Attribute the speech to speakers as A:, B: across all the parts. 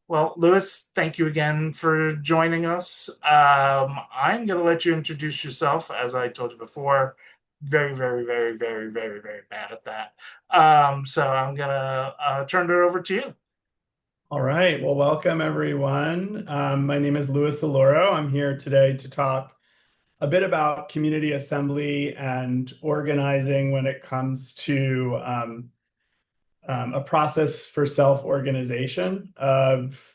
A: Well, Lewis, thank you again for joining us. I'm going to let you introduce yourself. As I told you before, very, very, very, very, very, very bad at that. So I'm going to turn it over to you.
B: All right. Well, welcome everyone. My name is Louis Alloro. I'm here today to talk a bit about community assembly and organizing when it comes to a process for self-organization of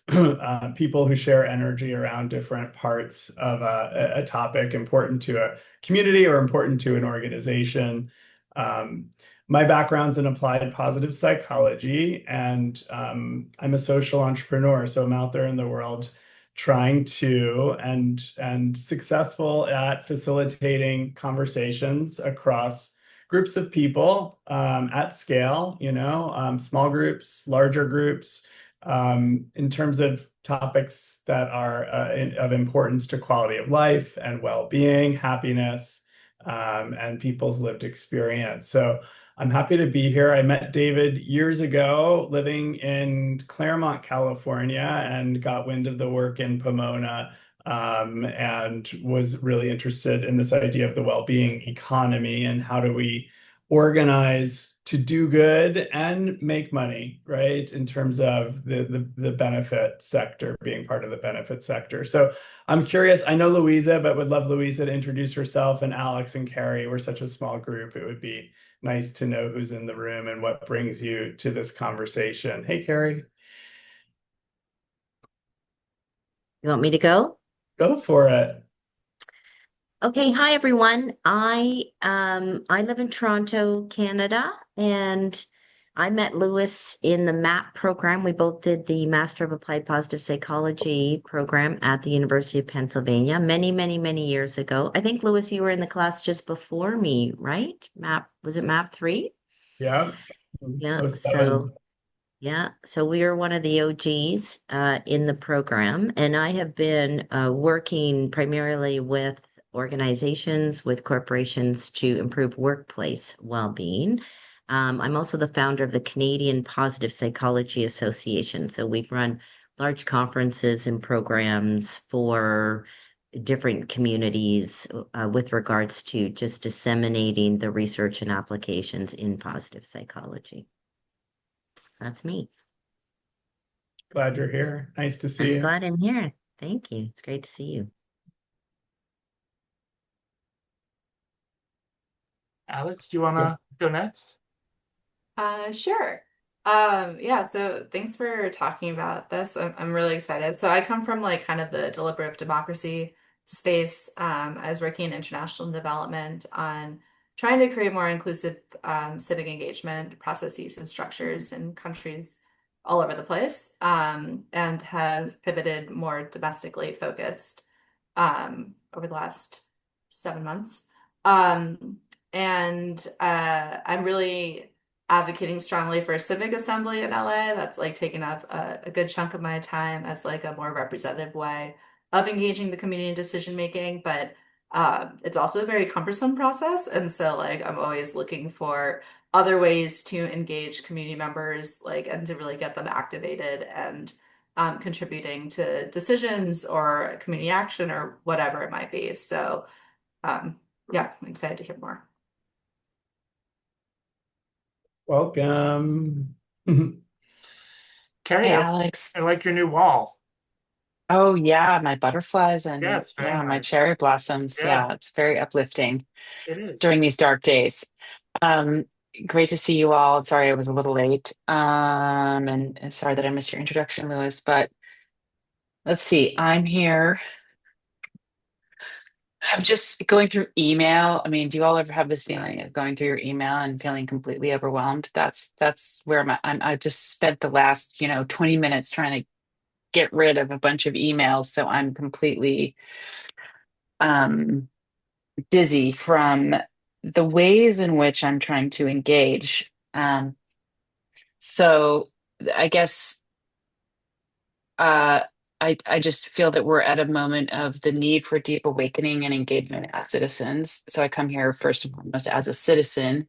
B: people who share energy around different parts of a topic important to a community or important to an organization. Um, my background's in applied positive psychology, and I'm a social entrepreneur. So I'm out there in the world trying to and successful at facilitating conversations across groups of people at scale, small groups, larger groups, in terms of topics that are of importance to quality of life and well-being, happiness, and people's lived experience. So I'm happy to be here. I met David years ago living in Claremont, California, and got wind of the work in Pomona, and was really interested in this idea of the well-being economy and how do we organize to do good and make money, right? In terms of the benefit sector, being part of the benefit sector. So I'm curious, I know Louisa, but would love Louisa to introduce herself, and Alex and Carrie. We're such a small group. It would be nice to know who's in the room and what brings you to this conversation. Hey, Carrie,
C: You want me to go?
B: go for it.
C: Okay, hi everyone. I live in Toronto, Canada, and I met Lewis in the MAP program. We both did the Master of Applied Positive Psychology program at the University of Pennsylvania many, many, many years ago. I think Lewis, you were in the class just before me, right? MAP, was it MAP 3?
B: Yeah.
C: Yeah,
B: Oh,
C: so
B: seven.
C: yeah, so we are one of the OGs in the program, and I have been working primarily with organizations, with corporations to improve workplace well-being. I'm also the founder of the Canadian Positive Psychology Association. So we've run large conferences and programs for different communities with regards to just disseminating the research and applications in positive psychology. That's me.
B: Glad you're here. Nice to see
C: I'm
B: you.
C: glad I'm here. Thank you. It's great to see you.
A: Alex, do you want to go next?
D: Sure. Yeah, so thanks for talking about this. I'm really excited. So I come from like kind of the deliberative democracy space. I was working in international development on trying to create more inclusive civic engagement processes and structures in countries all over the place, and have pivoted more domestically focused over the last 7 months. And I'm really advocating strongly for a civic assembly in LA. That's like taking up a good chunk of my time as like a more representative way of engaging the community in decision making. But it's also a very cumbersome process. And so like I'm always looking for other ways to engage community members, like, and to really get them activated and contributing to decisions or community action or whatever it might be. So um, yeah, I'm excited to hear more.
B: Welcome.
A: Carrie,
E: Hey,
A: I,
E: Alex.
A: I like your new wall.
E: Oh, yeah, my butterflies and
A: Yes, very
E: yeah, my
A: nice.
E: cherry blossoms.
A: Yeah,
E: Yeah, it's very uplifting
A: it is.
E: during these dark days. Um, Great to see you all. Sorry I was a little late. And sorry that I missed your introduction, Lewis, but let's see. I'm here. I'm just going through email. I mean, do you all ever have this feeling of going through your email and feeling completely overwhelmed? That's where I just spent the last, 20 minutes trying to get rid of a bunch of emails, so I'm completely um, dizzy from the ways in which I'm trying to engage. So I guess uh, I just feel that we're at a moment of the need for deep awakening and engagement as citizens. So I come here first and foremost as a citizen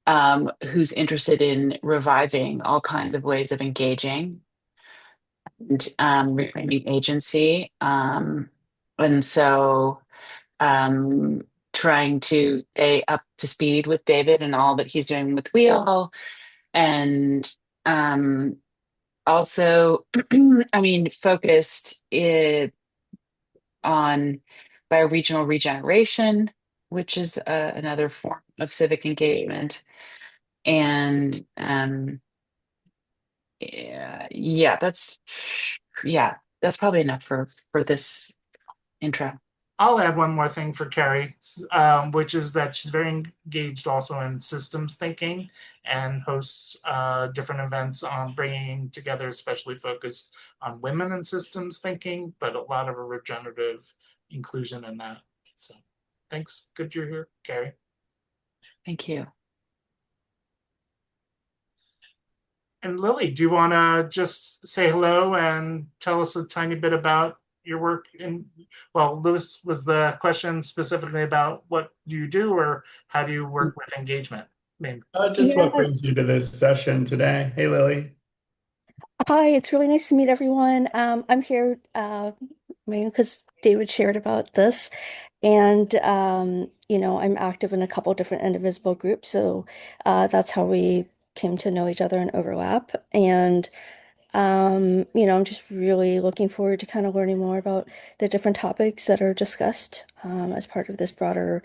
E: who's interested in reviving all kinds of ways of engaging. and reclaiming agency. And so um, trying to stay up to speed with David and all that he's doing with Wheel. And um, also, I mean, focused it on bioregional regeneration, which is another form of civic engagement. And yeah, yeah, that's probably enough for this intro.
A: I'll add one more thing for Carrie, which is that she's very engaged also in systems thinking and hosts different events on bringing together, especially focused on women in systems thinking, but a lot of a regenerative inclusion in that. So thanks. Good you're here, Carrie.
E: Thank you.
A: And Lily, do you want to just say hello and tell us a tiny bit about your work in, well, Lewis, was the question specifically about what do you do or how do you work with engagement? Maybe.
B: Just
F: Yeah.
B: what brings you to this session today? Hey, Lily.
F: Hi, it's really nice to meet everyone. I'm here mainly because David shared about this, and I'm active in a couple different indivisible groups, so that's how we came to know each other and overlap. And I'm just really looking forward to kind of learning more about the different topics that are discussed as part of this broader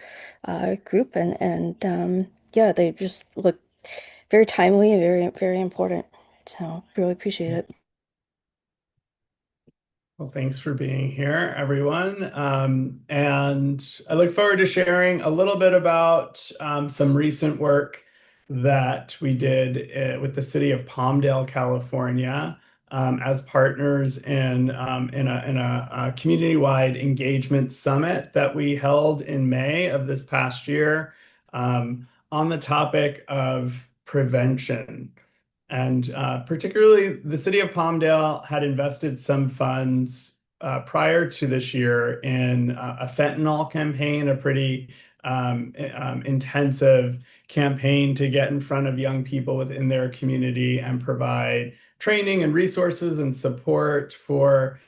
F: group, and yeah, they just look very timely and very very important. So really appreciate it.
B: Well, thanks for being here, everyone. And I look forward to sharing a little bit about some recent work that we did with the City of Palmdale, California, as partners in a community-wide engagement summit that we held in May of this past year on the topic of prevention. And particularly, the City of Palmdale had invested some funds prior to this year in a fentanyl campaign, a pretty intensive campaign to get in front of young people within their community and provide training and resources and support for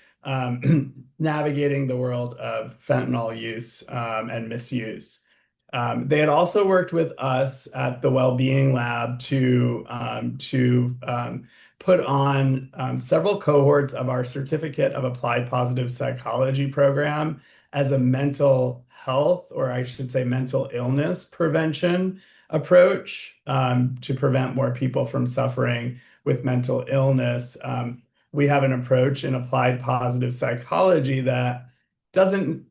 B: navigating the world of fentanyl use and misuse. They had also worked with us at the Wellbeing Lab to put on several cohorts of our Certificate of Applied Positive Psychology program as a mental health, or I should say mental illness prevention approach to prevent more people from suffering with mental illness. We have an approach in applied positive psychology that doesn't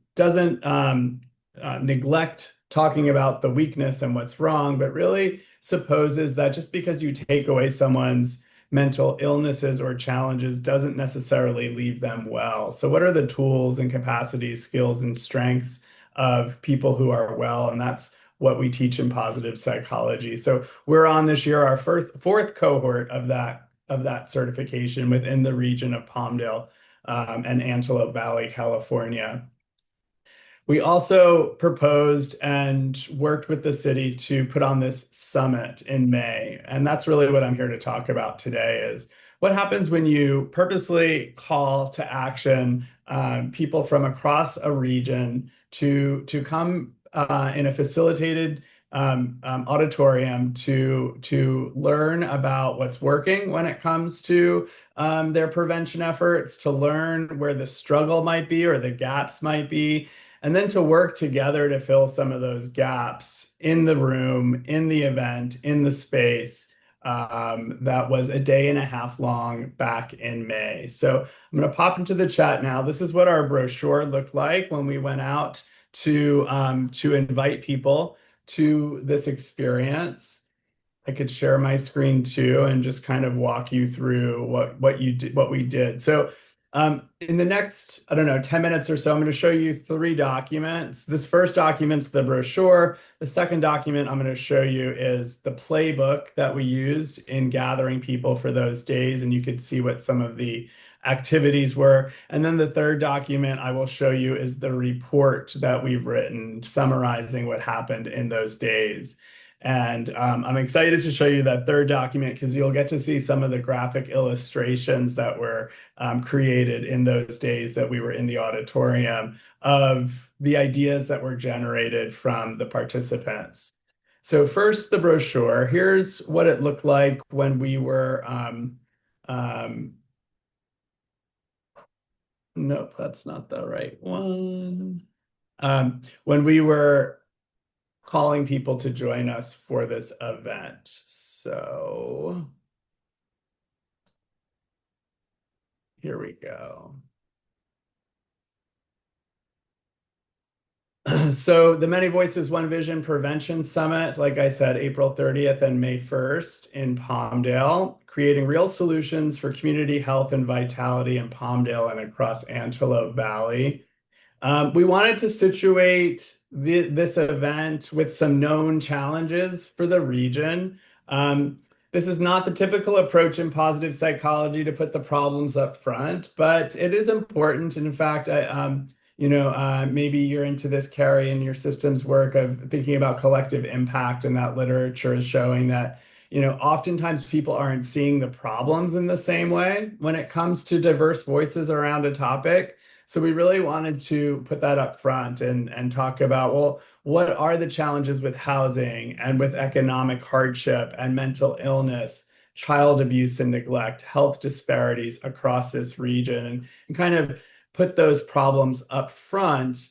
B: neglect talking about the weakness and what's wrong, but really supposes that just because you take away someone's mental illnesses or challenges doesn't necessarily leave them well. So, what are the tools and capacities, skills, and strengths of people who are well? And that's what we teach in positive psychology. So, we're on this year our fourth cohort of that certification within the region of Palmdale and Antelope Valley, California. We also proposed and worked with the city to put on this summit in May. And that's really what I'm here to talk about today is what happens when you purposely call to action people from across a region to come in a facilitated auditorium to learn about what's working when it comes to their prevention efforts, to learn where the struggle might be or the gaps might be, and then to work together to fill some of those gaps in the room, in the event, in the space that was a day and a half long back in May. So I'm going to pop into the chat now. This is what our brochure looked like when we went out to invite people to this experience. I could share my screen too and just kind of walk you through what we did. So in the next, I don't know, 10 minutes or so, I'm going to show you 3 documents. This first document's the brochure. The second document I'm going to show you is the playbook that we used in gathering people for those days, and you could see what some of the activities were. And then the third document I will show you is the report that we've written summarizing what happened in those days. And I'm excited to show you that third document because you'll get to see some of the graphic illustrations that were created in those days that we were in the auditorium of the ideas that were generated from the participants. So first, the brochure. Here's what it looked like when we were, nope, that's not the right one. When we were calling people to join us for this event. So here we go. So the Many Voices, One Vision Prevention Summit, like I said, April 30th and May 1st in Palmdale, creating real solutions for community health and vitality in Palmdale and across Antelope Valley. We wanted to situate this event with some known challenges for the region. This is not the typical approach in positive psychology to put the problems up front, but it is important. And in fact, maybe you're into this, Carrie, in your systems work of thinking about collective impact, and that literature is showing that, oftentimes people aren't seeing the problems in the same way when it comes to diverse voices around a topic. So we really wanted to put that up front and talk about, well, what are the challenges with housing and with economic hardship and mental illness, child abuse and neglect, health disparities across this region, and kind of put those problems up front,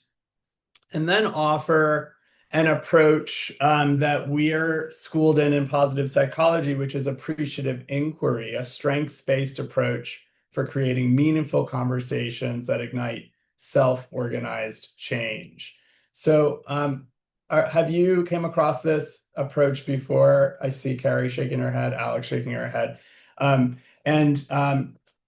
B: and then offer an approach that we're schooled in positive psychology, which is appreciative inquiry, a strengths-based approach for creating meaningful conversations that ignite self-organized change. So have you came across this approach before? I see Carrie shaking her head, Alex shaking her head.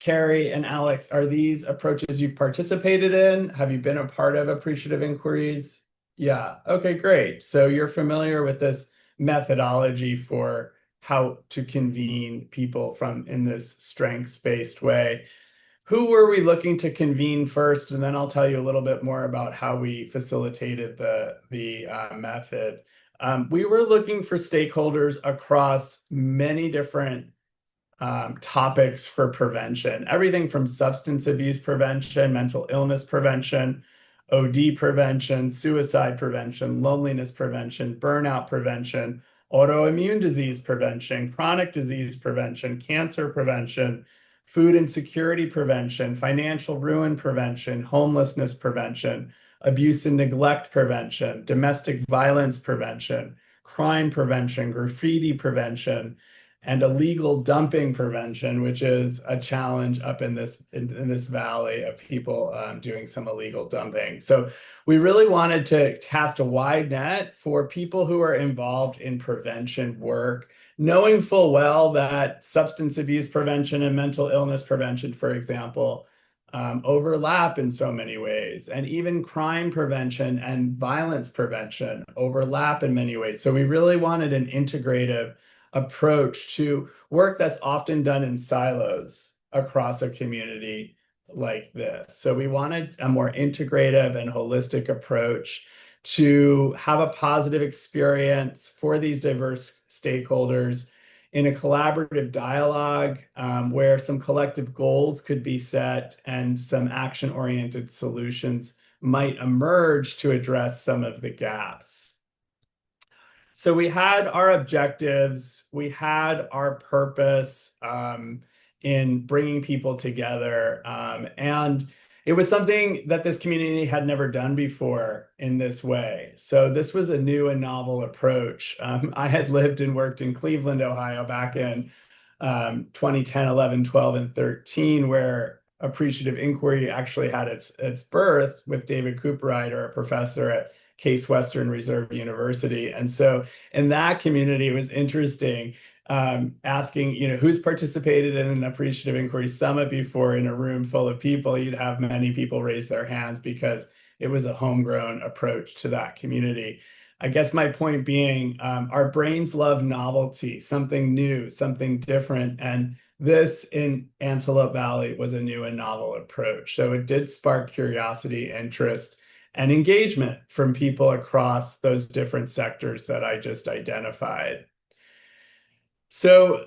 B: Carrie and Alex, are these approaches you've participated in? Have you been a part of appreciative inquiries? Yeah, okay, great. So you're familiar with this methodology for how to convene people in this strengths-based way. Who were we looking to convene first? And then I'll tell you a little bit more about how we facilitated the method. We were looking for stakeholders across many different topics for prevention, everything from substance abuse prevention, mental illness prevention, OD prevention, suicide prevention, loneliness prevention, burnout prevention, autoimmune disease prevention, chronic disease prevention, cancer prevention, food insecurity prevention, financial ruin prevention, homelessness prevention, abuse and neglect prevention, domestic violence prevention, crime prevention, graffiti prevention, and illegal dumping prevention, which is a challenge up in this valley of people doing some illegal dumping. So we really wanted to cast a wide net for people who are involved in prevention work, knowing full well that substance abuse prevention and mental illness prevention, for example, overlap in so many ways, and even crime prevention and violence prevention overlap in many ways. So we really wanted an integrative approach to work that's often done in silos across a community like this. So we wanted a more integrative and holistic approach to have a positive experience for these diverse stakeholders in a collaborative dialogue where some collective goals could be set and some action-oriented solutions might emerge to address some of the gaps. So we had our objectives, we had our purpose in bringing people together, and it was something that this community had never done before in this way. So this was a new and novel approach. I had lived and worked in Cleveland, Ohio back in 2010, 11, 12, and 13, where appreciative inquiry actually had its birth with David Cooperrider, a professor at Case Western Reserve University. And so in that community, it was interesting asking, who's participated in an appreciative inquiry summit before in a room full of people. You'd have many people raise their hands because it was a homegrown approach to that community. I guess my point being, our brains love novelty, something new, something different. And this in Antelope Valley was a new and novel approach. So it did spark curiosity, interest, and engagement from people across those different sectors that I just identified. So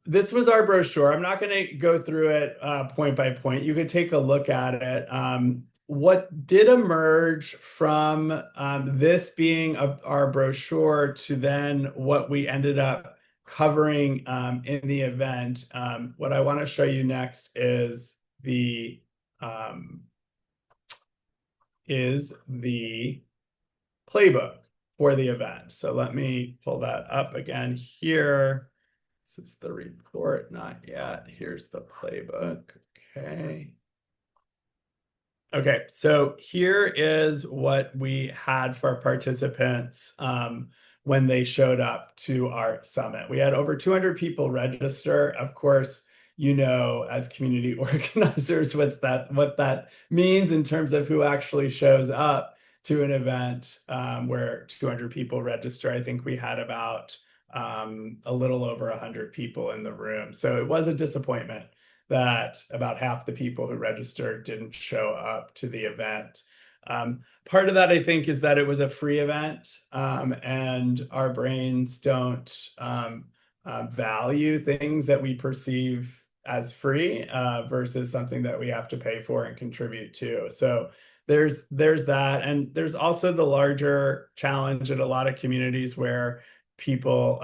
B: this was our brochure. I'm not going to go through it point by point. You could take a look at it. What did emerge from this being our brochure to then what we ended up covering in the event, what I want to show you next um, is the playbook for the event. So let me pull that up again here. This is the report, not yet. Here's the playbook. Okay. Okay, so here is what we had for participants when they showed up to our summit. We had over 200 people register. Of course, you know, as community organizers, what that means in terms of who actually shows up to an event where 200 people register. I think we had about a little over 100 people in the room. So it was a disappointment that about half the people who registered didn't show up to the event. Part of that, I think, is that it was a free event, and our brains don't value things that we perceive as free versus something that we have to pay for and contribute to. So there's that, and there's also the larger challenge in a lot of communities where people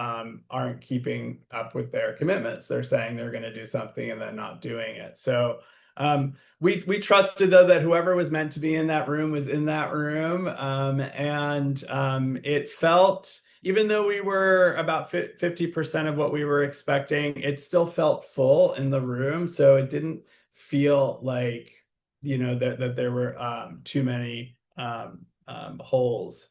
B: aren't keeping up with their commitments. They're saying they're going to do something and then not doing it. So we trusted, though, that whoever was meant to be in that room was in that room. And it felt, even though we were about 50% of what we were expecting, it still felt full in the room. So it didn't feel like, you know, that there were too many holes.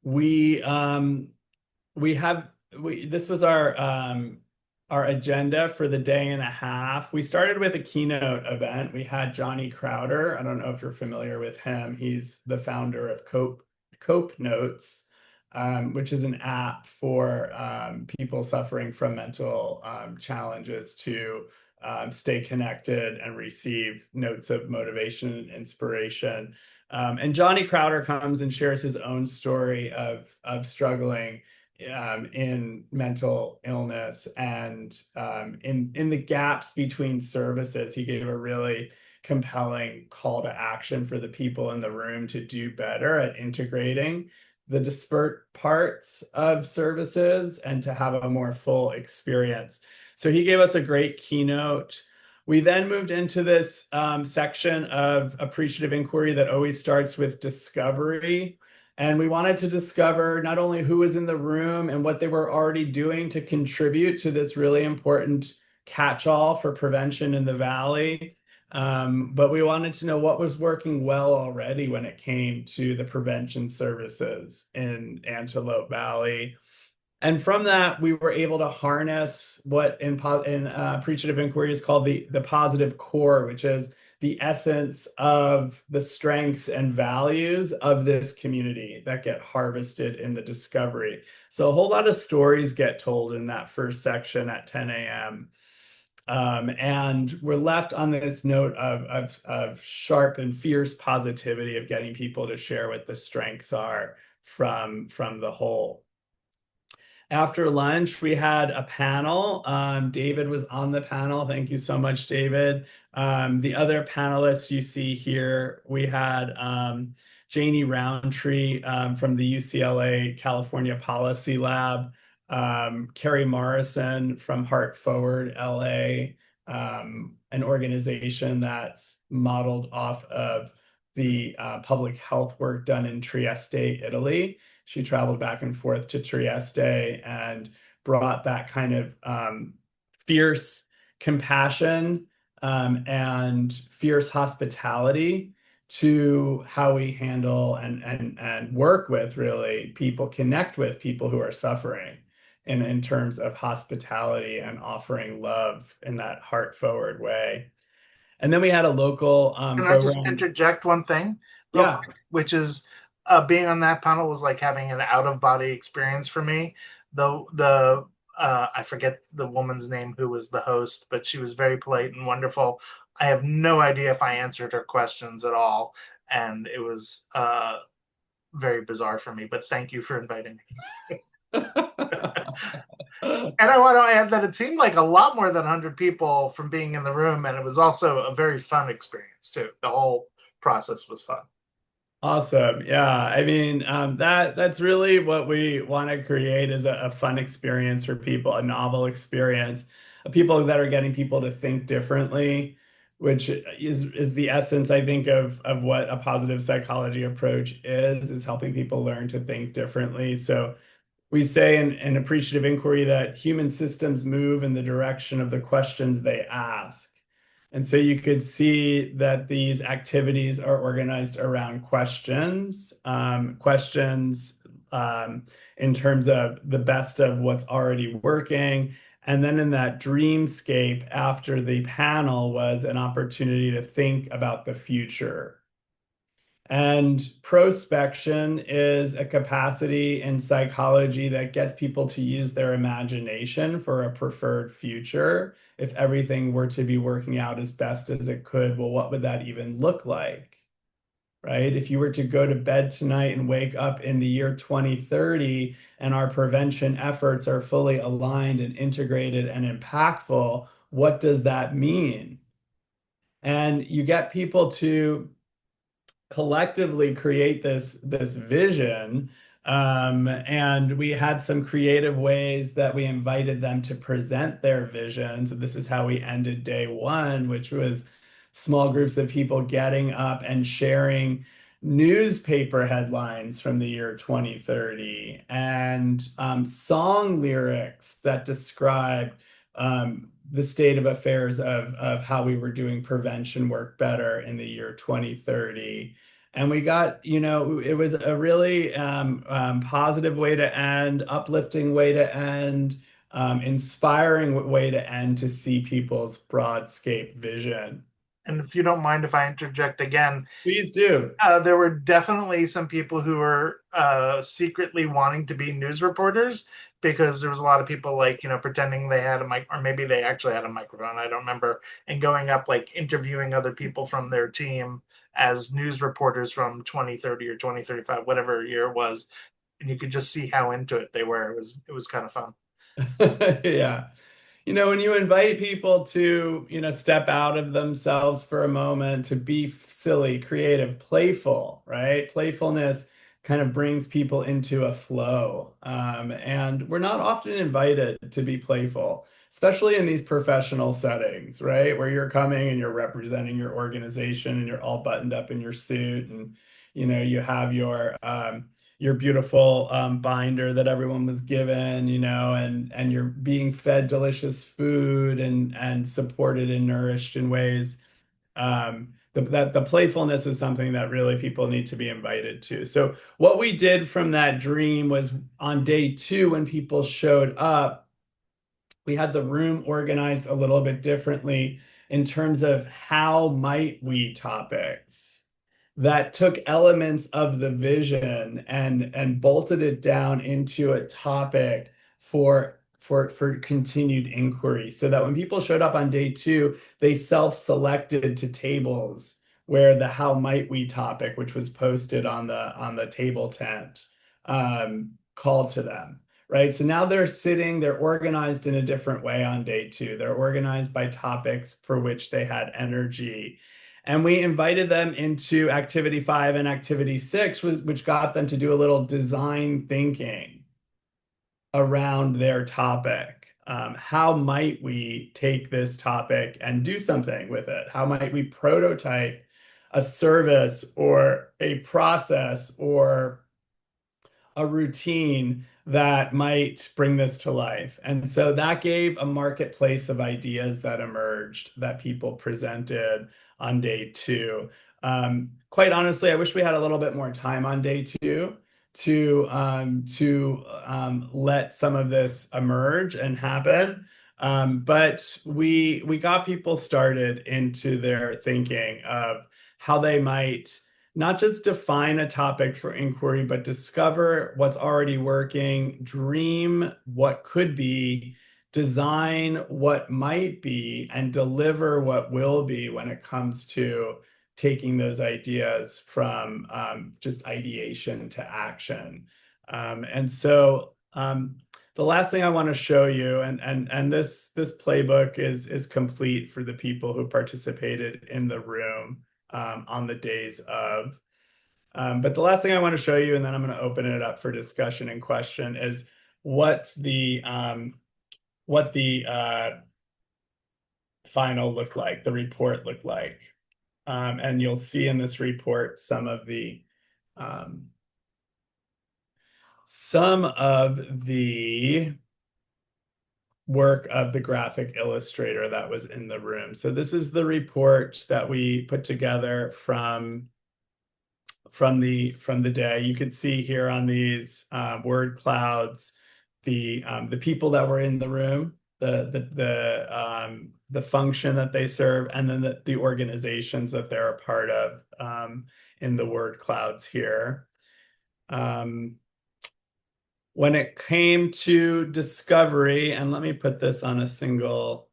B: This was our agenda for the day and a half. We started with a keynote event. We had Johnny Crowder. I don't know if you're familiar with him. He's the founder of Cope Notes, which is an app for people suffering from mental challenges to stay connected and receive notes of motivation and inspiration. And Johnny Crowder comes and shares his own story of struggling in mental illness and in the gaps between services. He gave a really compelling call to action for the people in the room to do better at integrating the disparate parts of services and to have a more full experience. So he gave us a great keynote. We then moved into this section of appreciative inquiry that always starts with discovery. And we wanted to discover not only who was in the room and what they were already doing to contribute to this really important catch-all for prevention in the Valley, but we wanted to know what was working well already when it came to the prevention services in Antelope Valley. And from that, we were able to harness what in appreciative inquiry is called the positive core, which is the essence of the strengths and values of this community that get harvested in the discovery. So a whole lot of stories get told in that first section at 10 a.m. And we're left on this note of sharp and fierce positivity of getting people to share what the strengths are from the whole. After lunch, we had a panel. David was on the panel. Thank you so much, David. The other panelists you see here, we had Janie Roundtree from the UCLA California Policy Lab, Carrie Morrison from Heart Forward LA, an organization that's modeled off of the public health work done in Trieste, Italy. She traveled back and forth to Trieste and brought that kind of fierce compassion and fierce hospitality to how we handle and work with, really, people, connect with people who are suffering in terms of hospitality and offering love in that heart forward way. And then we had a local
A: Can I just
B: program.
A: interject one thing real
B: Yeah.
A: quick, which is being on that panel was like having an out of body experience for me. I forget the woman's name who was the host, but she was very polite and wonderful. I have no idea if I answered her questions at all, and it was very bizarre for me. But thank you for inviting me. And I want to add that it seemed like a lot more than 100 people from being in the room, and it was also a very fun experience too. The whole process was fun.
B: Awesome. Yeah. I mean, that's really what we want to create is a fun experience for people, a novel experience, people that are getting people to think differently, which is the essence, I think, of what a positive psychology approach is helping people learn to think differently. So we say in appreciative inquiry that human systems move in the direction of the questions they ask. And so you could see that these activities are organized around questions, in terms of the best of what's already working. And then in that dreamscape after the panel was an opportunity to think about the future. And prospection is a capacity in psychology that gets people to use their imagination for a preferred future. If everything were to be working out as best as it could, well, what would that even look like? Right? If you were to go to bed tonight and wake up in the year 2030 and our prevention efforts are fully aligned and integrated and impactful, what does that mean? And you get people to collectively create this vision. And we had some creative ways that we invited them to present their visions. And this is how we ended day one, which was small groups of people getting up and sharing newspaper headlines from the year 2030 and song lyrics that described the state of affairs of how we were doing prevention work better in the year 2030. And we got, it was a really positive way to end, uplifting way to end, inspiring way to end to see people's broadscape vision.
A: And if you don't mind if I interject again,
B: Please do.
A: there were definitely some people who were secretly wanting to be news reporters because there was a lot of people like, pretending they had a mic, or maybe they actually had a microphone. I don't remember, and going up like interviewing other people from their team as news reporters from 2030 or 2035, whatever year it was. And you could just see how into it they were. It was kind of fun.
B: Yeah. When you invite people to, step out of themselves for a moment, to be silly, creative, playful, right? Playfulness kind of brings people into a flow. And we're not often invited to be playful, especially in these professional settings, right? Where you're coming and you're representing your organization and you're all buttoned up in your suit and, you have your beautiful binder that everyone was given, and you're being fed delicious food and supported and nourished in ways. The playfulness is something that really people need to be invited to. So what we did from that dream was on day two, when people showed up, we had the room organized a little bit differently in terms of how might we topics that took elements of the vision and bolted it down into a topic for continued inquiry, so that when people showed up on day two, they self-selected to tables where the how might we topic, which was posted on the table tent, called to them. Right. So now they're organized in a different way on day two. They're organized by topics for which they had energy. And we invited them into activity 5 and activity 6, which got them to do a little design thinking around their topic. How might we take this topic and do something with it? How might we prototype a service or a process or a routine that might bring this to life? And so that gave a marketplace of ideas that emerged that people presented on day two. Quite honestly, I wish we had a little bit more time on day two to let some of this emerge and happen. But we got people started into their thinking of how they might not just define a topic for inquiry, but discover what's already working, dream what could be, design what might be and deliver what will be when it comes to taking those ideas from just ideation to action. And so the last thing I want to show you, and this playbook is complete for the people who participated in the room on the days of. But the last thing I want to show you, and then I'm going to open it up for discussion and question, is what the final looked like, the report looked like. And you'll see in this report some of the work of the graphic illustrator that was in the room. So this is the report that we put together from the day. You can see here on these word clouds the people that were in the room, the function that they serve, and then the organizations that they're a part of in the word clouds here. When it came to discovery, and let me put this on a single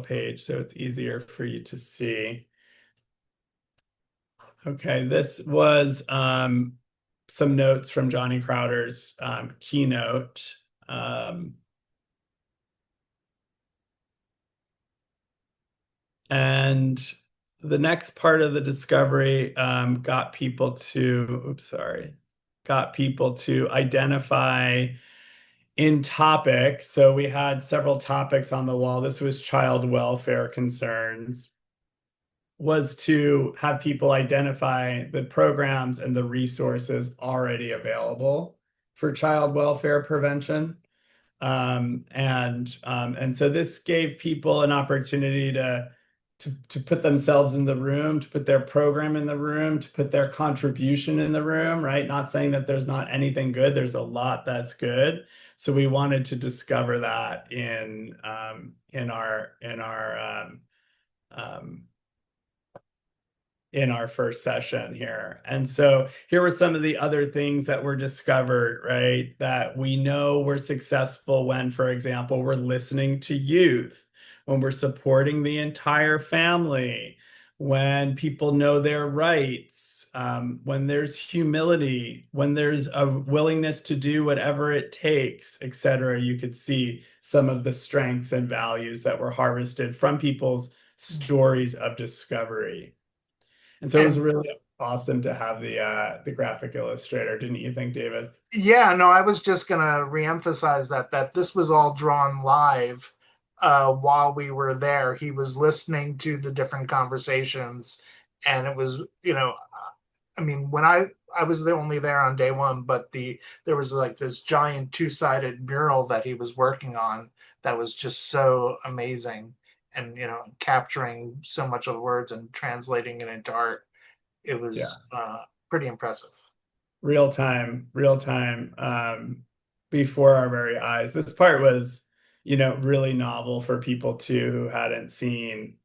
B: page so it's easier for you to see. Okay, this was some notes from Johnny Crowder's keynote. And the next part of the discovery got people to identify in topic. So we had several topics on the wall. This was child welfare concerns, was to have people identify the programs and the resources already available for child welfare prevention. And so this gave people an opportunity to put themselves in the room, to put their program in the room, to put their contribution in the room, right? Not saying that there's not anything good. There's a lot that's good. So we wanted to discover that in our first session here. And so here were some of the other things that were discovered, right? That we know we're successful when, for example, we're listening to youth, when we're supporting the entire family, when people know their rights, when there's humility, when there's a willingness to do whatever it takes, et cetera. You could see some of the strengths and values that were harvested from people's stories of discovery. And so it was really awesome to have the graphic illustrator, didn't you think, David?
A: Yeah, no, I was just gonna reemphasize that this was all drawn live while we were there. He was listening to the different conversations, and it was, I mean, when I was only there on day one, but there was like this giant two-sided mural that he was working on that was just so amazing, and capturing so much of the words and translating it into art. It was pretty impressive.
B: Real time, before our very eyes. This part was, really novel for people too who hadn't seen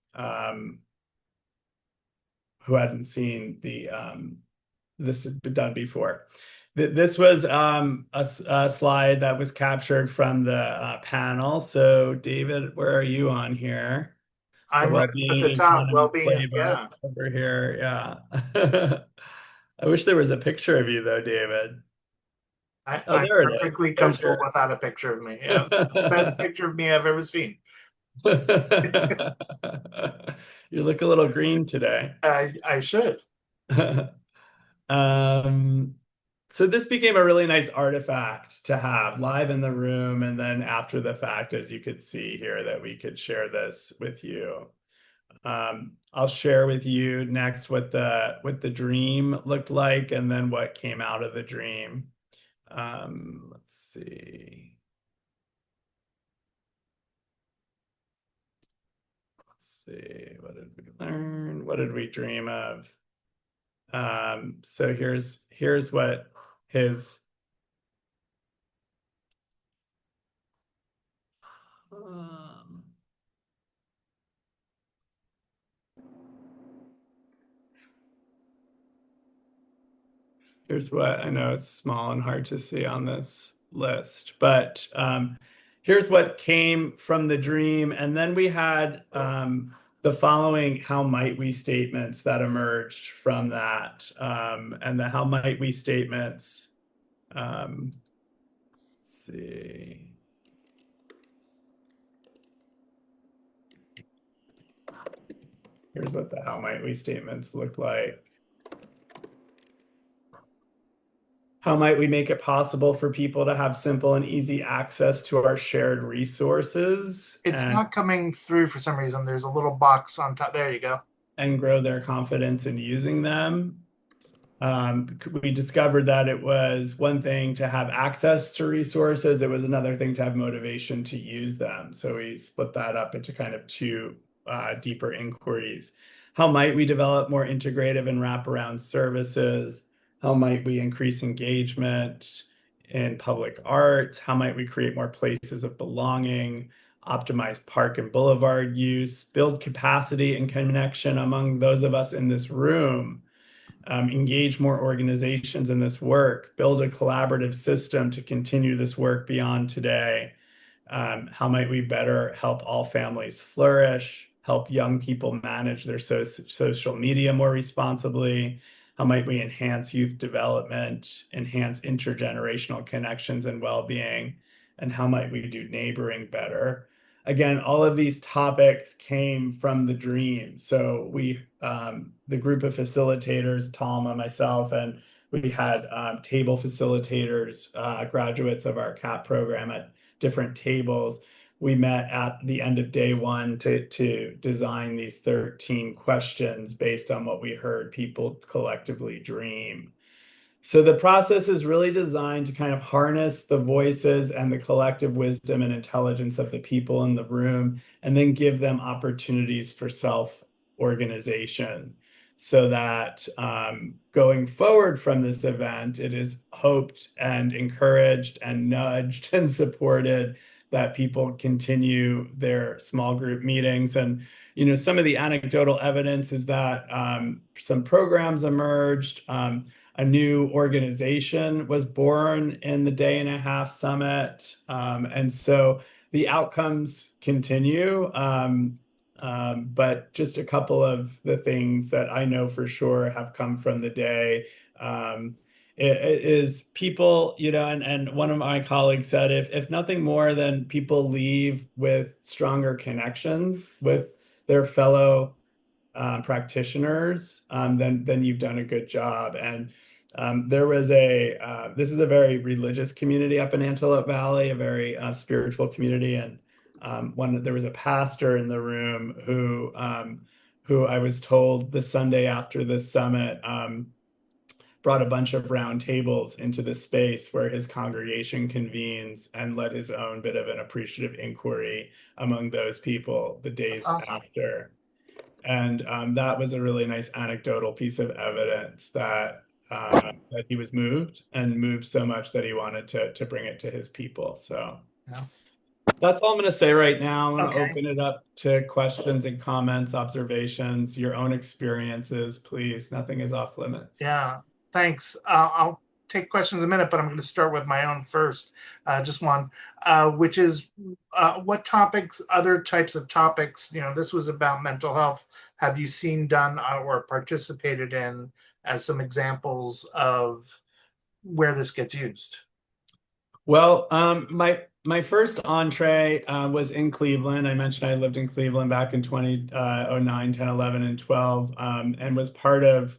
B: this had been done before. This was a slide that was captured from the panel. So David, where are you on here? The
A: I'm right at
B: Wellbeing
A: the top.
B: Economy
A: Well-being,
B: playbook
A: yeah.
B: over here. Yeah. I wish there was a picture of you though, David. Oh,
A: I'm
B: there it is.
A: perfectly
B: There's
A: comfortable
B: your.
A: without a picture of me. Yeah, best picture of me I've ever seen.
B: You look a little green today.
A: I should.
B: Um, so this became a really nice artifact to have live in the room, and then after the fact, as you could see here, that we could share this with you. I'll share with you next what the dream looked like, and then what came out of the dream. Let's see. What did we learn? What did we dream of? So here's what his here's what I know it's small and hard to see on this list, but here's what came from the dream. And then we had the following how might we statements that emerged from that. And the how might we statements, let's see. Here's what the how might we statements look like. How might we make it possible for people to have simple and easy access to our shared resources?
A: It's not coming through for some reason. There's a little box on top. There you go.
B: And grow their confidence in using them. We discovered that it was one thing to have access to resources. It was another thing to have motivation to use them. So we split that up into kind of two deeper inquiries. How might we develop more integrative and wraparound services? How might we increase engagement in public arts? How might we create more places of belonging, optimize park and boulevard use, build capacity and connection among those of us in this room, engage more organizations in this work, build a collaborative system to continue this work beyond today? How might we better help all families flourish, help young people manage their social media more responsibly? How might we enhance youth development, enhance intergenerational connections and well-being? And how might we do neighboring better? Again, all of these topics came from the dream. So the group of facilitators, Talma, myself, and we had table facilitators, graduates of our CAP program at different tables. We met at the end of day one to design these 13 questions based on what we heard people collectively dream. So the process is really designed to kind of harness the voices and the collective wisdom and intelligence of the people in the room, and then give them opportunities for self-organization. So that going forward from this event, it is hoped and encouraged and nudged and supported that people continue their small group meetings. And some of the anecdotal evidence is that some programs emerged. A new organization was born in the Day and a Half Summit. And so the outcomes continue. But just a couple of the things that I know for sure have come from the day it is people, and one of my colleagues said, if nothing more than people leave with stronger connections with their fellow practitioners, then you've done a good job. And there was this is a very religious community up in Antelope Valley, a very spiritual community. And there was a pastor in the room who I was told the Sunday after this summit brought a bunch of round tables into the space where his congregation convenes and led his own bit of an appreciative inquiry among those people the days after. And that was a really nice anecdotal piece of evidence that he was moved so much that he wanted to bring it to his people. So that's all I'm going to say right now. I'm going to open it up to questions and comments, observations, your own experiences, please. Nothing is off limits.
A: Yeah, thanks. I'll take questions in a minute, but I'm going to start with my own first, just one, which is what topics, other types of topics, this was about mental health, have you seen done or participated in as some examples of where this gets used?
B: Well, my first entree was in Cleveland. I mentioned I lived in Cleveland back in 2009, 10, 11, and 12, and was part of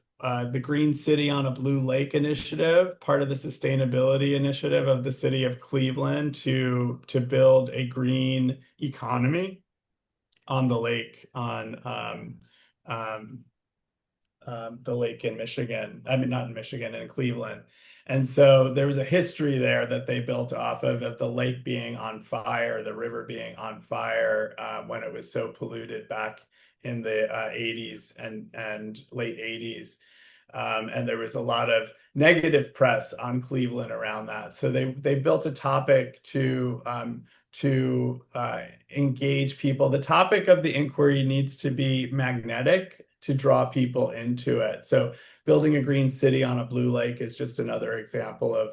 B: the Green City on a Blue Lake initiative, part of the sustainability initiative of the city of Cleveland to build a green economy on the lake, on the lake in Michigan. I mean, not in Michigan, in Cleveland. And so there was a history there that they built off of the lake being on fire, the river being on fire when it was so polluted back in the 80s and late 80s. And there was a lot of negative press on Cleveland around that. So they built a topic to engage people. The topic of the inquiry needs to be magnetic to draw people into it. So building a green city on a blue lake is just another example of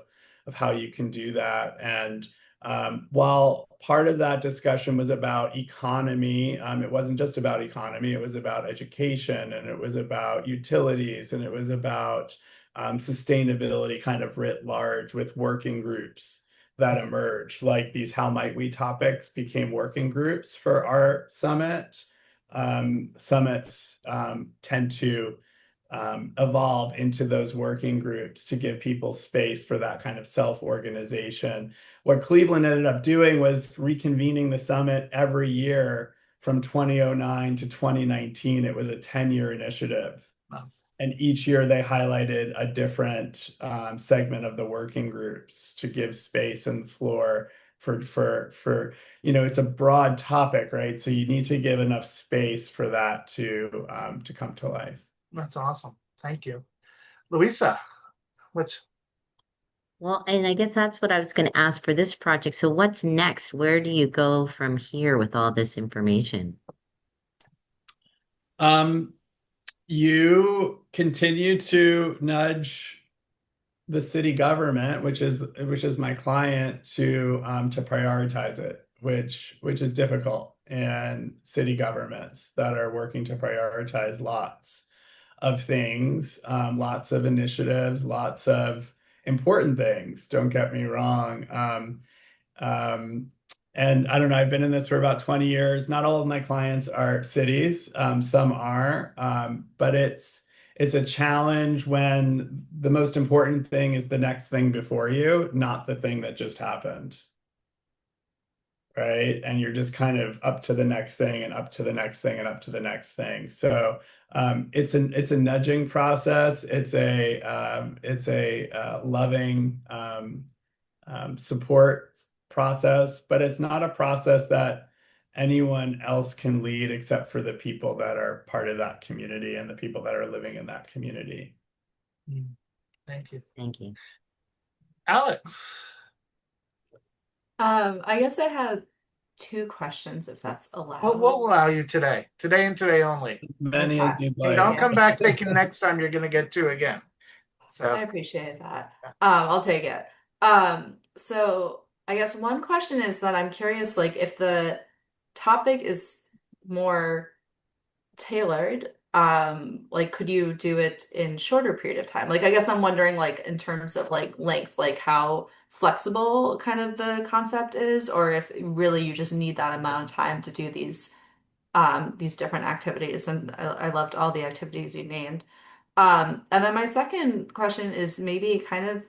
B: how you can do that. And While part of that discussion was about economy, it wasn't just about economy, it was about education, and it was about utilities, and it was about sustainability kind of writ large, with working groups that emerged. Like these how might we topics became working groups for our summit. Summits tend to evolve into those working groups to give people space for that kind of self-organization. What Cleveland ended up doing was reconvening the summit every year from 2009 to 2019. It was a 10-year initiative.
A: Wow.
B: And each year they highlighted a different segment of the working groups to give space and floor for it's a broad topic, right? So you need to give enough space for that to come to life.
A: That's awesome. Thank you. Louisa, what's
C: Well, and I guess that's what I was going to ask for this project. So what's next? Where do you go from here with all this information?
B: You continue to nudge the city government, which is my client, to prioritize it, which is difficult, and city governments that are working to prioritize lots of things, lots of initiatives, lots of important things. Don't get me wrong. Um, and I don't know, I've been in this for about 20 years. Not all of my clients are cities, some are, but it's a challenge when the most important thing is the next thing before you, not the thing that just happened. Right? And you're just kind of up to the next thing and up to the next thing and up to the next thing. So it's a nudging process. It's a loving support process, but it's not a process that anyone else can lead except for the people that are part of that community and the people that are living in that community.
A: Thank you.
C: Thank you.
A: Alex.
D: I guess I had two questions, if that's allowed.
A: We'll allow you today and today only.
B: Many
D: Okay.
B: as you'd
A: Hey,
B: like.
A: don't come back thinking next time you're going to get two again. So
D: I appreciate that. I'll take it. So I guess one question is that I'm curious, like if the topic is more tailored, like could you do it in shorter period of time? Like I guess I'm wondering like in terms of like length, like how flexible kind of the concept is, or if really you just need that amount of time to do these different activities. And I loved all the activities you named. And then my second question is maybe kind of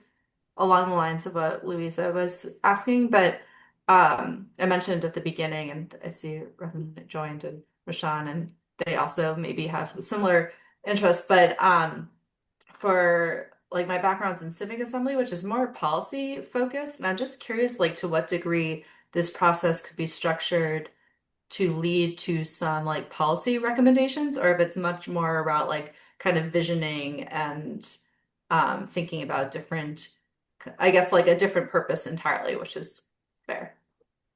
D: along the lines of what Louisa was asking, but I mentioned at the beginning, and I see Robin joined and Rashawn, and they also maybe have similar interests, but for like my background's in civic assembly, which is more policy focused, and I'm just curious like to what degree this process could be structured to lead to some like policy recommendations, or if it's much more about like kind of visioning and thinking about different, I guess like a different purpose entirely, which is fair.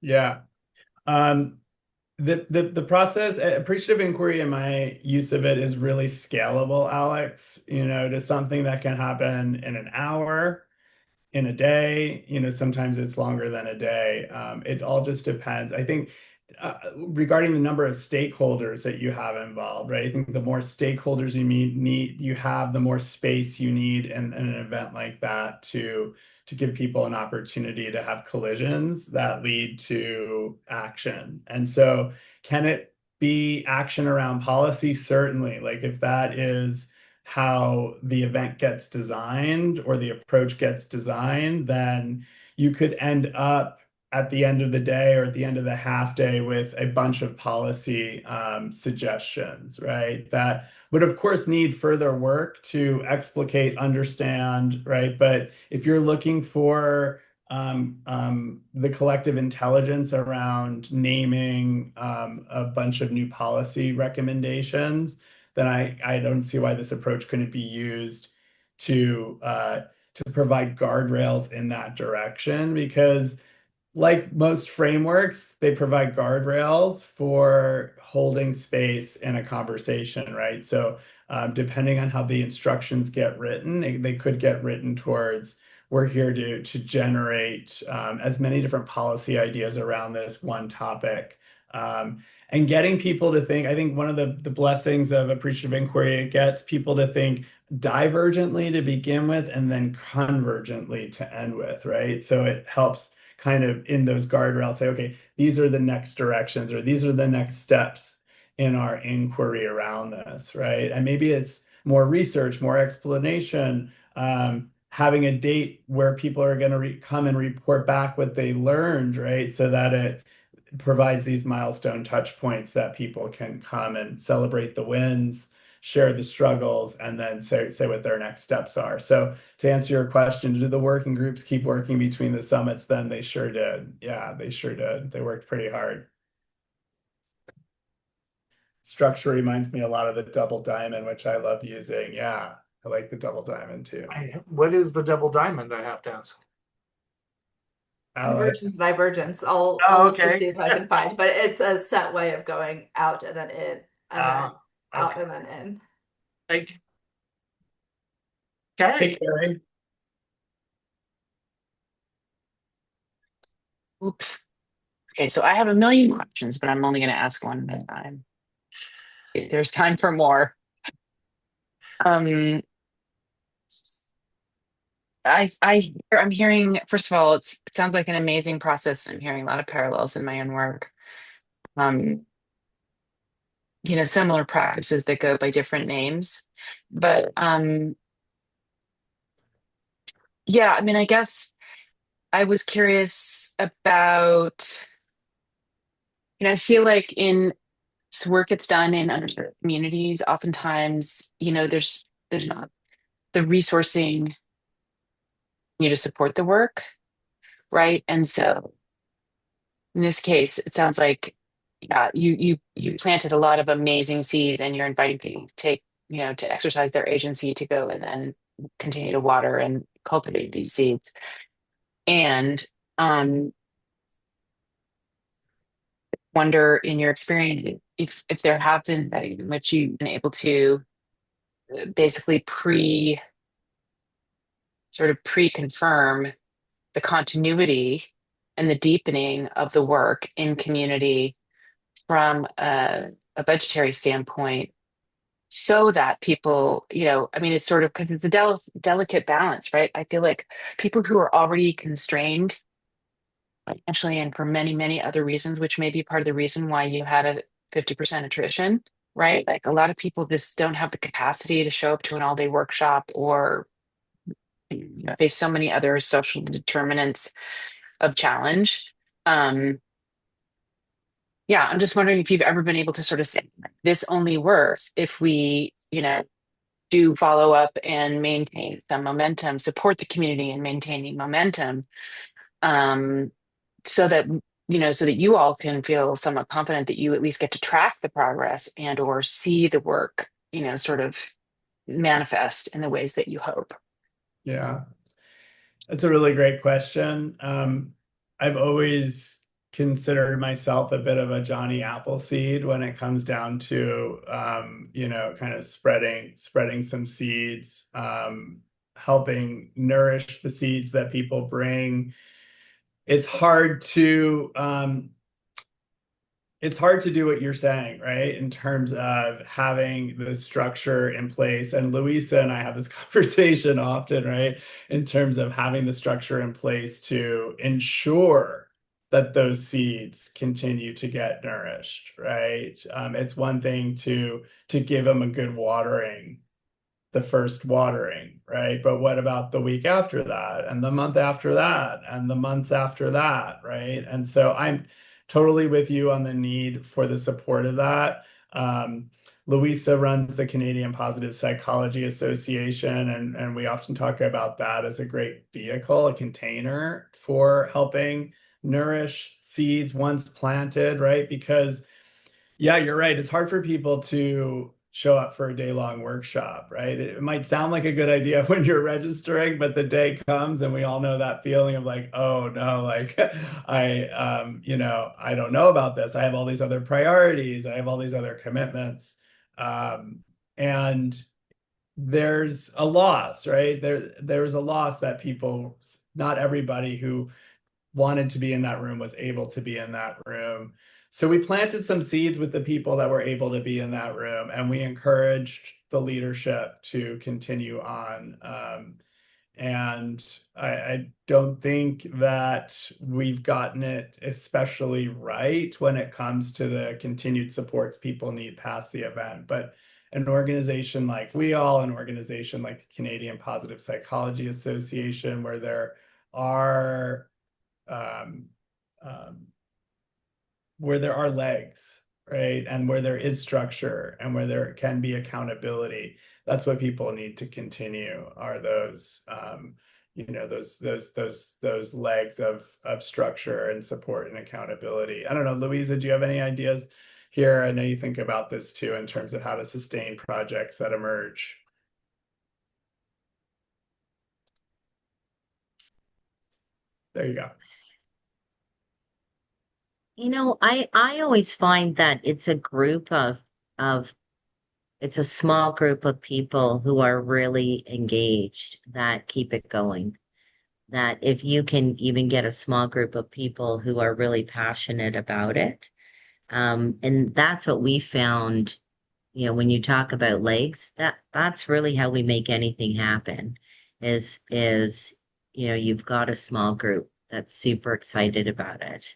B: Yeah. The process, appreciative inquiry and my use of it is really scalable, Alex, to something that can happen in an hour, in a day, sometimes it's longer than a day. It all just depends. I think regarding the number of stakeholders that you have involved, right? I think the more stakeholders you have, the more space you need in an event like that to give people an opportunity to have collisions that lead to action. And so can it be action around policy? Certainly. Like if that is how the event gets designed or the approach gets designed, then you could end up at the end of the day or at the end of the half day with a bunch of policy suggestions, right? That would, of course, need further work to explicate, understand, right? But if you're looking for the collective intelligence around naming a bunch of new policy recommendations, then I don't see why this approach couldn't be used to provide guardrails in that direction, because like most frameworks, they provide guardrails for holding space in a conversation, right? So depending on how the instructions get written, they could get written towards we're here to generate as many different policy ideas around this one topic. And getting people to think, I think one of the blessings of appreciative inquiry, it gets people to think divergently to begin with and then convergently to end with, right? So it helps kind of in those guardrails say, okay, these are the next directions or these are the next steps in our inquiry around this, right? And maybe it's more research, more explanation, having a date where people are going to come and report back what they learned, right? So that it provides these milestone touch points that people can come and celebrate the wins, share the struggles, and then say what their next steps are. So to answer your question, do the working groups keep working between the summits? Then they sure did. Yeah, they sure did. They worked pretty hard. Structure reminds me a lot of the double diamond, which I love using. Yeah, I like the double diamond too.
A: What is the double diamond, I have to ask?
D: Convergence, divergence. I'll
A: Oh,
D: look to see
A: okay.
D: if I can find, but it's a set way of going out and then in, and then out
A: Okay.
D: and then in.
A: Like,
B: Hey,
A: Carrie.
B: Carrie.
E: Oops. Okay, so I have a million questions, but I'm only going to ask one at a time. There's time for more. Um, I'm hearing, first of all, it sounds like an amazing process. I'm hearing a lot of parallels in my own work. Um, similar practices that go by different names. But yeah, I mean, I guess I was curious about, I feel like in work that's done in underserved communities, oftentimes, there's not the resourcing to support the work, right? And so in this case, it sounds like yeah, you planted a lot of amazing seeds and you're inviting people to take, to exercise their agency to go and then continue to water and cultivate these seeds. And um wonder in your experience if there have been settings in which you've been able to basically pre-confirm the continuity and the deepening of the work in community from a budgetary standpoint so that people, I mean, it's sort of because it's a delicate balance, right? I feel like people who are already constrained financially and for many, many other reasons, which may be part of the reason why you had a 50% attrition, right? Like a lot of people just don't have the capacity to show up to an all-day workshop or face so many other social determinants of challenge. Um, yeah, I'm just wondering if you've ever been able to sort of say this only works if we, do follow up and maintain some momentum, support the community in maintaining momentum, um, so that so that you all can feel somewhat confident that you at least get to track the progress and or see the work, sort of manifest in the ways that you hope.
B: Yeah. That's a really great question. I've always considered myself a bit of a Johnny Appleseed when it comes down to, kind of spreading some seeds, helping nourish the seeds that people bring. It's hard to do what you're saying, right? In terms of having the structure in place. And Louisa and I have this conversation often, right? In terms of having the structure in place to ensure that those seeds continue to get nourished, right? It's one thing to give them a good watering, the first watering, right? But what about the week after that, and the month after that, and the months after that, right? And so I'm totally with you on the need for the support of that. Louisa runs the Canadian Positive Psychology Association, and we often talk about that as a great vehicle, a container for helping nourish seeds once planted, right? Because yeah, you're right. It's hard for people to show up for a day-long workshop, right? It might sound like a good idea when you're registering, but the day comes and we all know that feeling of like, oh no, like I don't know about this. I have all these other priorities. I have all these other commitments. And there's a loss, right? There's a loss that people, not everybody who wanted to be in that room was able to be in that room. So we planted some seeds with the people that were able to be in that room, and we encouraged the leadership to continue on. And I don't think that we've gotten it especially right when it comes to the continued supports people need past the event. But an organization like an organization like the Canadian Positive Psychology Association, where there are um, um, legs, right? And where there is structure and where there can be accountability. That's what people need to continue, are those those legs of structure and support and accountability. I don't know, Louisa, do you have any ideas here? I know you think about this too in terms of how to sustain projects that emerge. There you go.
C: I always find that it's a group of it's a small group of people who are really engaged that keep it going. That if you can even get a small group of people who are really passionate about it, and that's what we found, when you talk about legs, that's really how we make anything happen, is you've got a small group that's super excited about it.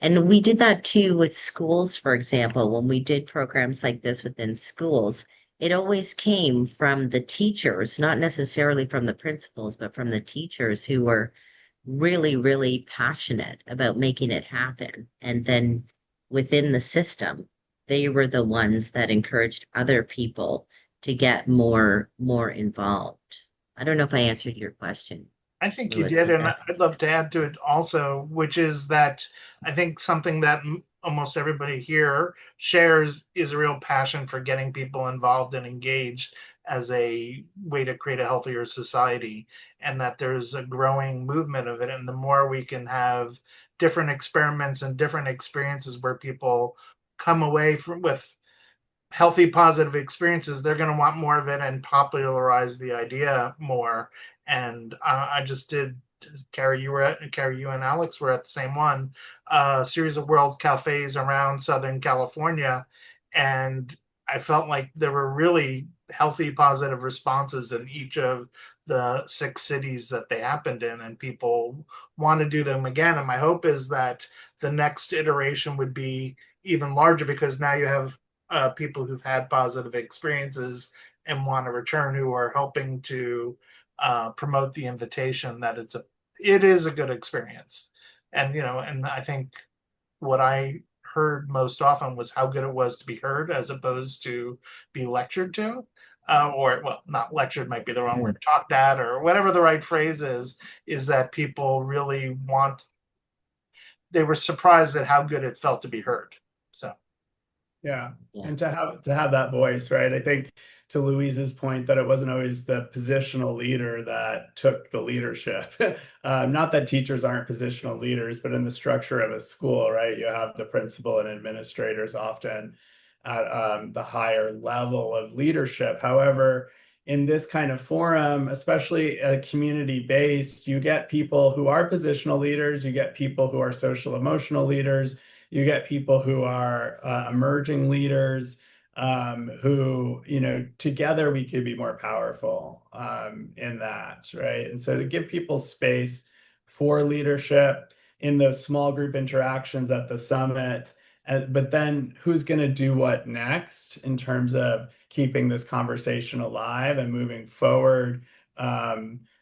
C: And we did that too with schools, for example, when we did programs like this within schools, it always came from the teachers, not necessarily from the principals, but from the teachers who were really, really passionate about making it happen. And then within the system, they were the ones that encouraged other people to get more involved. I don't know if I answered your question,
A: I think you
C: Lewis,
A: did,
C: but
A: and
C: that's
A: I'd love to add to it also, which is that I think something that almost everybody here shares is a real passion for getting people involved and engaged as a way to create a healthier society, and that there's a growing movement of it. And the more we can have different experiments and different experiences where people come away from with healthy positive experiences, they're going to want more of it and popularize the idea more. And I just did, Carrie, you and Alex were at the same one, a series of world cafes around Southern California, and I felt like there were really healthy positive responses in each of the 6 cities that they happened in, and people want to do them again. And my hope is that the next iteration would be even larger, because now you have people who've had positive experiences and want to return, who are helping to promote the invitation that it is a good experience. And and I think what I heard most often was how good it was to be heard as opposed to be lectured to. Or, well, not lectured might be the wrong word, talked at, or whatever the right phrase is that people really they were surprised at how good it felt to be heard. So
B: Yeah.
C: yeah.
B: And to have that voice, right? I think to Louise's point that it wasn't always the positional leader that took the leadership. Not that teachers aren't positional leaders, but in the structure of a school, right? You have the principal and administrators often at the higher level of leadership. However, in this kind of forum, especially community-based, you get people who are positional leaders, you get people who are social emotional leaders, you get people who are emerging leaders, who, together we could be more powerful in that, right? And so to give people space for leadership in those small group interactions at the summit, but then who's going to do what next in terms of keeping this conversation alive and moving forward?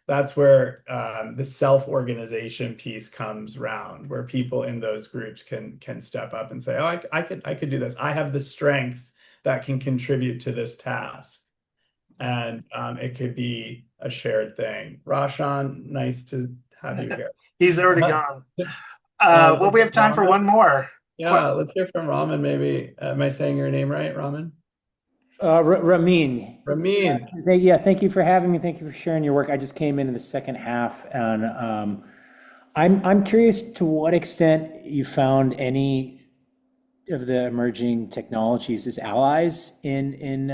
B: That's where the self-organization piece comes round, where people in those groups can step up and say, "Oh, I could do this. I have the strengths that can contribute to this task," and it could be a shared thing. Roshan, nice to have you here.
A: he's already gone. Well, we have time for
B: Raman?
A: one more
B: Yeah,
A: question.
B: let's hear from Raman. Maybe am I saying your name right, Raman?
G: Ramin.
B: Ramin.
G: Thank you for having me. Thank you for sharing your work. I just came in the second half, and I'm curious to what extent you found any of the emerging technologies as allies in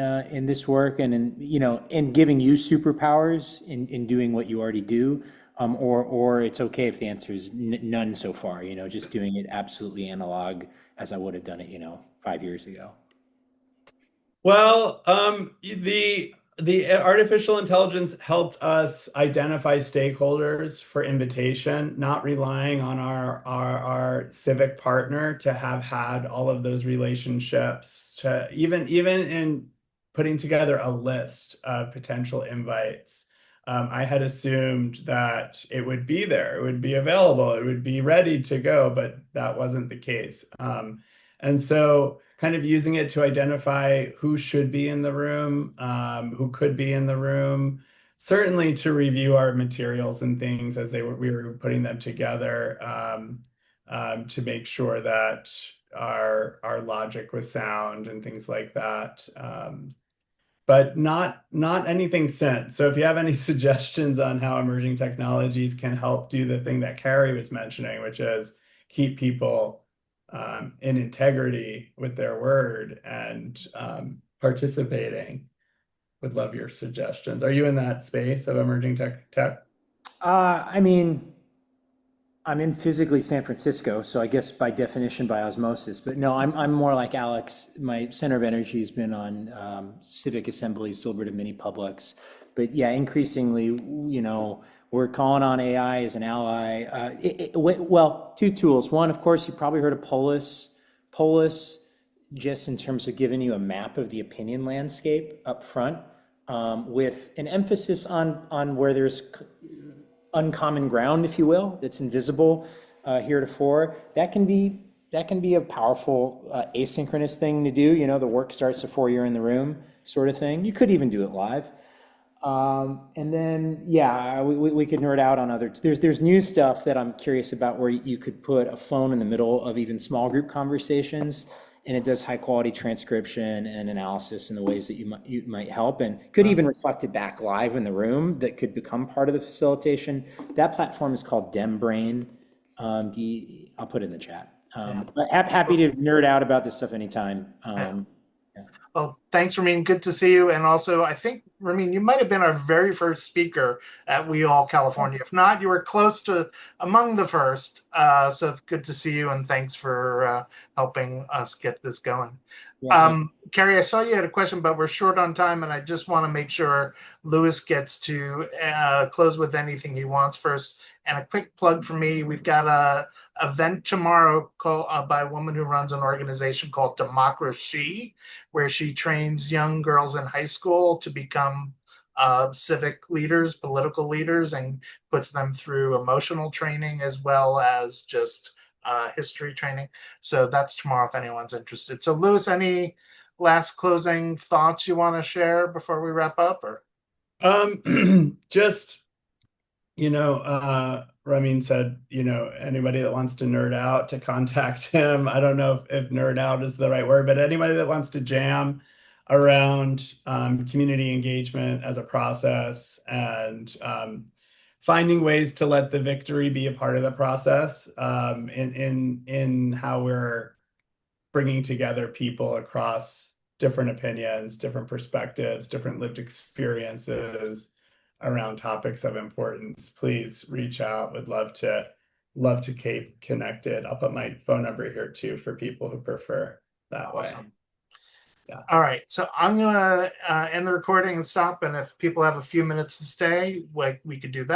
G: this work, and in giving you superpowers in doing what you already do, or it's okay if the answer is none so far. Just doing it absolutely analog as I would have done it, 5 years ago.
B: Well, the artificial intelligence helped us identify stakeholders for invitation, not relying on our civic partner to have had all of those relationships, to even in putting together a list of potential invites. I had assumed that it would be there, it would be available, it would be ready to go, but that wasn't the case. And so kind of using it to identify who should be in the room, who could be in the room, certainly to review our materials and things as we were putting them together, to make sure that our logic was sound and things like that. But not anything since. So if you have any suggestions on how emerging technologies can help do the thing that Carrie was mentioning, which is keep people in integrity with their word and participating, would love your suggestions. Are you in that space of emerging tech?
G: I mean, I'm in physically San Francisco, so I guess by definition, by osmosis. But no, I'm more like Alex. My center of energy has been on civic assemblies, deliberative mini publics. But yeah, increasingly, we're calling on AI as an ally. Well, two tools. One, of course, you probably heard of Polis. Polis, just in terms of giving you a map of the opinion landscape up front, with an emphasis on where there's uncommon ground, if you will, that's invisible heretofore. That can be a powerful asynchronous thing to do. The work starts before you're in the room, sort of thing. You could even do it live. And then, yeah, we could nerd out on other. There's new stuff that I'm curious about where you could put a phone in the middle of even small group conversations, and it does high quality transcription and analysis in the ways that you might help, and could even reflect it back live in the room. That could become part of the facilitation. That platform is called DemBrain. I'll put it in the chat. But happy to nerd out about this stuff anytime.
A: Well, thanks, Ramin. Good to see you. And also, I think, Ramin, you might have been our very first speaker at We All California. If not, you were close to among the first. So good to see you, and thanks for helping us get this going. Carrie, I saw you had a question, but we're short on time, and I just want to make sure Lewis gets to close with anything he wants first. And a quick plug for me, we've got a event tomorrow by a woman who runs an organization called Democracies, where she trains young girls in high school to become civic leaders, political leaders, and puts them through emotional training as well as just history training. So that's tomorrow if anyone's interested. So Lewis, any last closing thoughts you want to share before we wrap up? Or
B: just Ramin said, anybody that wants to nerd out to contact him. I don't know if nerd out is the right word, but anybody that wants to jam around community engagement as a process, and finding ways to let the victory be a part of the process, in how we're bringing together people across different opinions, different perspectives, different lived experiences around topics of importance, please reach out. Would love to keep connected. I'll put my phone number here too for people who prefer that way. Yeah.
A: All right. So I'm going to end the recording and stop. And if people have a few minutes to stay, we could do that.